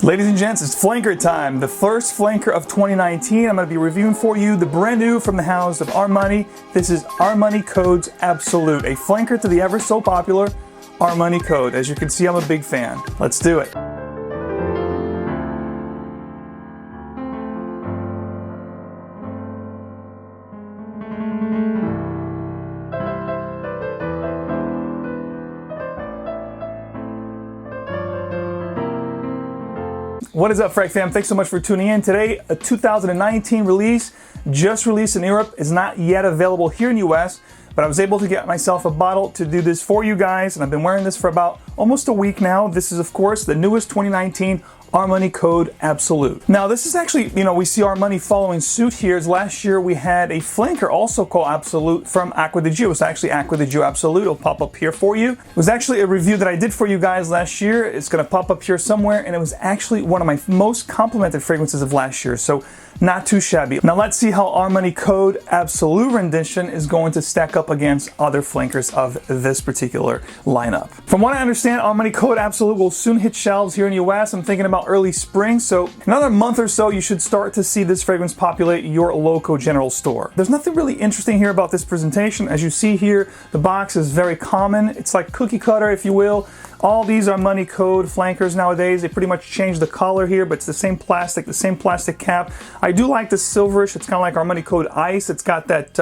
Ladies and gents, it's flanker time. The first flanker of 2019. I'm going to be reviewing for you the brand new from the house of Armani. This is Armani Code's Absolu, a flanker to the ever so popular Armani Code. As you can see, I'm a big fan. Let's do it. What is up, Frag fam? Thanks so much for tuning in. Today, a 2019 release, just released in Europe, is not yet available here in the US, but I was able to get myself a bottle to do this for you guys, and I've been wearing this for about almost a week now. This is, of course, the newest 2019 Armani Code Absolu. Now, this is actually, we see Armani following suit here. Last year, we had a flanker also called Absolu from Acqua di Giu. It's actually Acqua di Giu Absolu. It'll pop up here for you. It was actually a review that I did for you guys last year. It's gonna pop up here somewhere, and it was actually one of my most complimented fragrances of last year. So not too shabby. Now let's see how Armani Code Absolu rendition is going to stack up against other flankers of this particular lineup. From what I understand, Armani Code Absolu will soon hit shelves here in the US. I'm thinking about early spring, so another month or so you should start to see this fragrance populate your local general store. There's nothing really interesting here about this presentation. As you see here, the box is very common. It's like cookie cutter, if you will. All these Armani Code flankers nowadays, they pretty much change the color here, but it's the same plastic cap. I do like the silverish. It's kind of like Armani Code Ice. It's got that,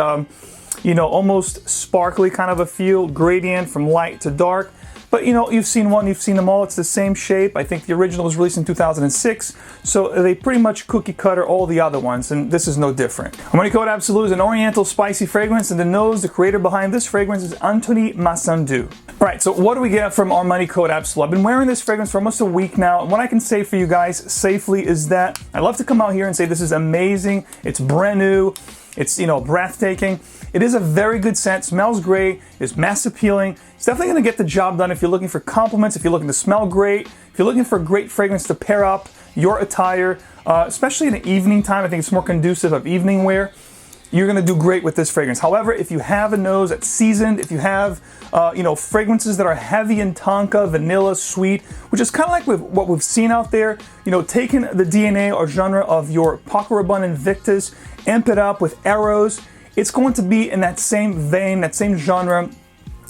almost sparkly kind of a feel, gradient from light to dark. But you've seen one, you've seen them all. It's the same shape. I think the original was released in 2006, so they pretty much cookie cutter all the other ones, and this is no different. Armani Code Absolu is an oriental spicy fragrance, and the nose, the creator behind this fragrance is Anthony Massandu. All right, so what do we get from Armani Code Absolu? I've been wearing this fragrance for almost a week now, and what I can say for you guys safely is that I love to come out here and say this is amazing, it's brand new, it's, breathtaking. It is a very good scent, smells great, is mass appealing. It's definitely gonna get the job done if you're looking for compliments, if you're looking to smell great, if you're looking for a great fragrance to pair up your attire, especially in the evening time. I think it's more conducive of evening wear. You're gonna do great with this fragrance. However, if you have a nose that's seasoned, if you have, fragrances that are heavy in tonka, vanilla, sweet, which is kind of like what we've seen out there, taking the DNA or genre of your Paco Rabanne Invictus, amp it up with arrows, it's going to be in that same vein, that same genre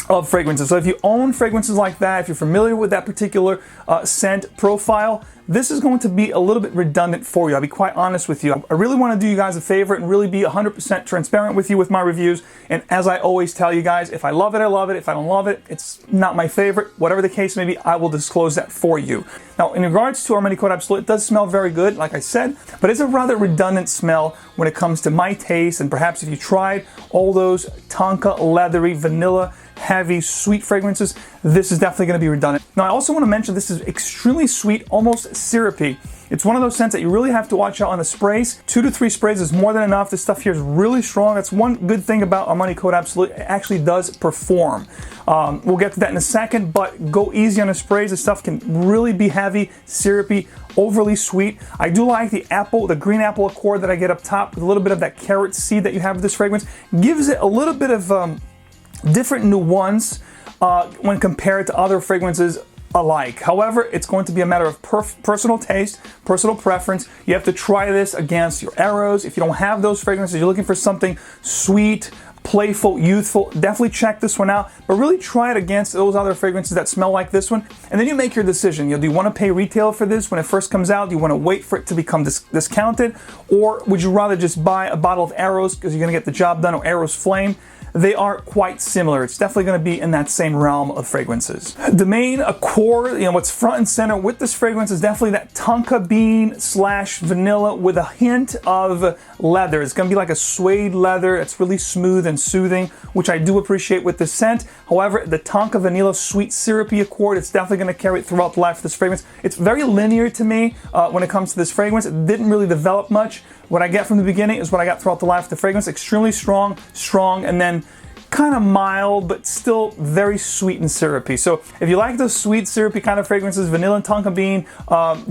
of fragrances. So if you own fragrances like that, if you're familiar with that particular scent profile, this is going to be a little bit redundant for you. I'll be quite honest with you. I really want to do you guys a favor and really be 100% transparent with you with my reviews. And as I always tell you guys, if I love it, I love it. If I don't love it, it's not my favorite. Whatever the case may be, I will disclose that for you. Now, in regards to Armani Code Absolu, it does smell very good, like I said, but it's a rather redundant smell when it comes to my taste. And perhaps if you tried all those tonka, leathery, vanilla, heavy, sweet fragrances, this is definitely going to be redundant. Now, I also want to mention this is extremely sweet, almost syrupy. It's one of those scents that you really have to watch out on the sprays. 2 to 3 sprays is more than enough. This stuff here is really strong. That's one good thing about Armani Code Absolu. It actually does perform. We'll get to that in a second, but go easy on the sprays. This stuff can really be heavy, syrupy, overly sweet. I do like the green apple accord that I get up top with a little bit of that carrot seed that you have with this fragrance. Gives it a little bit of different nuance when compared to other fragrances alike. However, it's going to be a matter of personal taste, personal preference. You have to try this against your arrows. If you don't have those fragrances, you're looking for something sweet, playful, youthful, definitely check this one out, but really try it against those other fragrances that smell like this one, and then you make your decision. Do you want to pay retail for this when it first comes out? Do you want to wait for it to become discounted? Or would you rather just buy a bottle of Arrows because you're going to get the job done, or Arrows Flame? They are quite similar. It's definitely going to be in that same realm of fragrances. The main accord, what's front and center with this fragrance is definitely that tonka bean / vanilla with a hint of leather. It's going to be like a suede leather. It's really smooth and soothing, which I do appreciate with this scent. However, the tonka vanilla sweet syrupy accord, it's definitely going to carry it throughout the life of this fragrance. It's very linear to me when it comes to this fragrance. It didn't really develop much. What I get from the beginning is what I got throughout the life of the fragrance. Extremely strong, and then kind of mild, but still very sweet and syrupy. So if you like those sweet, syrupy kind of fragrances, vanilla and tonka bean,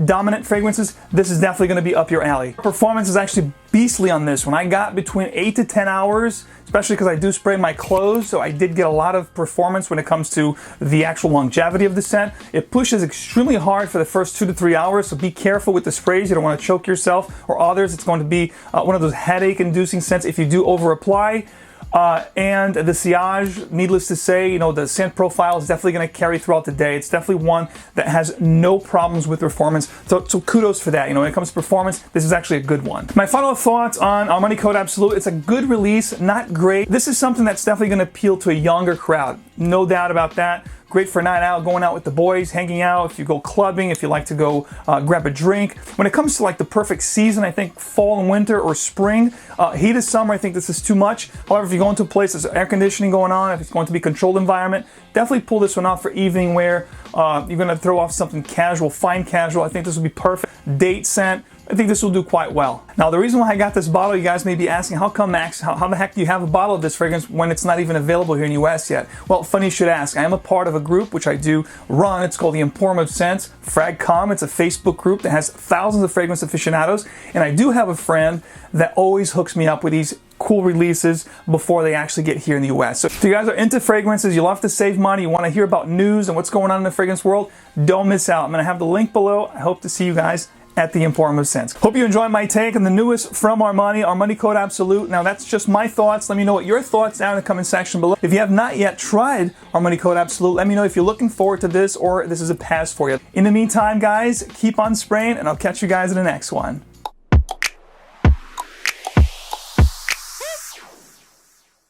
dominant fragrances, this is definitely going to be up your alley. Performance is actually beastly on this one. I got between 8 to 10 hours, especially because I do spray my clothes, so I did get a lot of performance when it comes to the actual longevity of the scent. It pushes extremely hard for the first 2 to 3 hours, so be careful with the sprays. You don't want to choke yourself or others. It's going to be one of those headache-inducing scents if you do over-apply. And the sillage, needless to say, you know, the scent profile is definitely going to carry throughout the day. It's definitely one that has no problems with performance. So kudos for that. You know, when it comes to performance, this is actually a good one. My final thoughts on Armani Code Absolu. It's a good release, not great. This is something that's definitely going to appeal to a younger crowd. No doubt about that. Great for a night out, going out with the boys, hanging out, if you go clubbing, if you like to go grab a drink. When it comes to like the perfect season, I think fall and winter or spring, heat of summer, I think this is too much. However, if you go into a place there's air conditioning going on, if it's going to be a controlled environment, definitely pull this one off for evening wear. You're going to throw off something casual, fine casual. I think this will be perfect. Date scent. I think this will do quite well. Now, the reason why I got this bottle, you guys may be asking, how come, Max, how the heck do you have a bottle of this fragrance when it's not even available here in the US yet? Well, funny you should ask. I am a part of a group which I do run. It's called the Emporium of Scents, FragComm. It's a Facebook group that has thousands of fragrance aficionados. And I do have a friend that always hooks me up with these cool releases before they actually get here in the US. So if you guys are into fragrances, you love to save money, you want to hear about news and what's going on in the fragrance world, don't miss out. I'm going to have the link below. I hope to see you guys at the Emporium of Scents. Hope you enjoyed my take on the newest from Armani, Armani Code Absolu. Now that's just my thoughts. Let me know what your thoughts down in the comment section below. If you have not yet tried Armani Code Absolu, let me know if you're looking forward to this or this is a pass for you. In the meantime, guys, keep on spraying and I'll catch you guys in the next one.